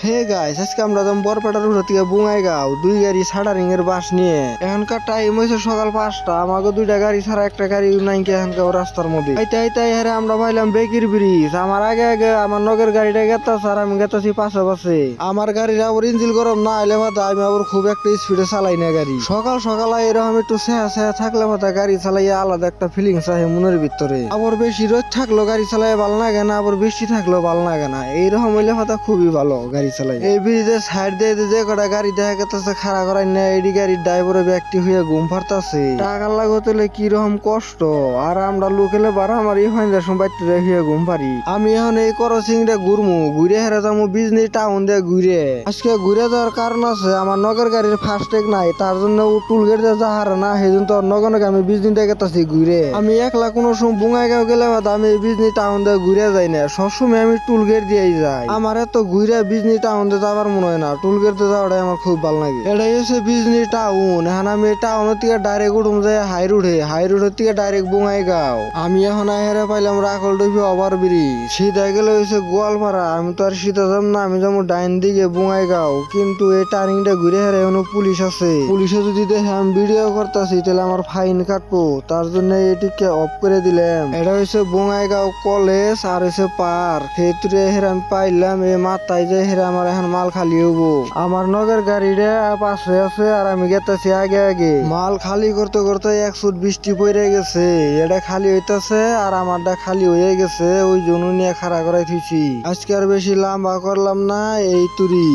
Hey guys, আজকে আমরা যাবো বরপেটার উঠে থেকে বঙ্গাইগাঁও। দুই গাড়ি সাডারিং এর বাস নিয়ে। এখনকার টাইম হয়েছে সকাল 5টা। আমাকে দুইটা গাড়ি ছাড়া একটা গাড়ি নাই কি এখনকার রাস্তার মধ্যে। আইতে আইতে হারে আমরা পাইলাম বেকির ব্রিজ। আমার আগে আগে আমার নগের গাড়িটা গেতাছে আর আমি গেতাছি পাশে পাশে। আমার গাড়ির আবার ইঞ্জিন গরম না হলে মাথা আমি আবার খুব একটা স্পিডে চালাই না গাড়ি। সকাল সকাল এরকম একটু সেহা সেহা থাকলে মাথা গাড়ি চালাইয়া আলাদা একটা ফিলিংস আছে মনের ভিতরে। আবার বেশি রোদ থাকলো গাড়ি চালাই ভালো লাগে না, আবার বৃষ্টি থাকলেও ভালো লাগে না। এইরকম হইলে মাথা খুবই ভালো গাড়ি চালাই। এই ব্রিজের সাইড দিয়ে যে কটা গাড়ি দেখা গেছে খাড়া করাই না, এডি গাড়ির ড্রাইভারে ব্যক্তি হয়ে ঘুম ফারতাছে। টাকা লাগলে কিরকম কষ্ট। আর আমরা লোকেলে বাড়ামারি হয় না সময় হয়ে ঘুম পারি। আমি এখন এই করসিং রে ঘুরমু, ঘুরে হেরে যাবো বিজনি টাউন দিয়ে ঘুরে। আজকে ঘুরে যাওয়ার কারণ আছে, আমার নগর গাড়ির ফাস্ট্যাগ নাই, তার জন্য টুল গেট দিয়ে যাহার না, সেই জন্য তোর নগরকে আমি বিজনি দিয়ে গেতাছি ঘুরে। আমি একলা কোনো সময় বঙ্গাইগাঁও গেলে আমি এই বিজনি টাউন দিয়ে ঘুরে যাই না, সবসময় আমি টুল গেট দিয়েই যাই। আমার এত ঘুরে বিজনি টাউন দিয়ে যাবার মনে হয় না, টুল গেট দিয়ে যাওয়াটাই আমার খুব ভালো লাগে। এটাই হচ্ছে বিজনি টাউন। এখন আমি টাউনের থেকে ডাইরেক্ট উঠুম যাই হাই রোডের থেকে ডাইরেক্ট বঙ্গাইগাঁও। আমি এখন হেরে পাইলাম রাখল ডুবি ওভার ব্রিজ। সিধা গেলে হয়েছে গোয়ালপাড়া। আমি তো আর সিধা যাম না, আমি যাবো ডাইন দিকে বঙ্গাইগাঁও। কিন্তু এই টার্নিংটা ঘুরে হেরে এখনো পুলিশ আছে। পুলিশে যদি দেখে আমি ভিডিও করতেছি তাহলে আমার ফাইন কাটবো, তার জন্য এটিকে অফ করে দিলাম। এটা হচ্ছে বঙ্গাইগাঁও কলেজ আর হচ্ছে পার্ক। সেতুরে হেরে আমি পাইলাম এই মাথায় যে হেরে আমার এখন মাল খালি হবো। আমার নগর গাড়িটা পাশে আছে আর আমি গেতেছি আগে আগে। মাল খালি করতে করতে 1 বৃষ্টি পড়ে গেছে। এটা খালি হইতাছে আর আমারটা খালি হয়ে গেছে, ওই জন্য নিয়ে খাড়া করাই থুইছি। আজকে আর বেশি লম্বা করলাম না, এই তুরি।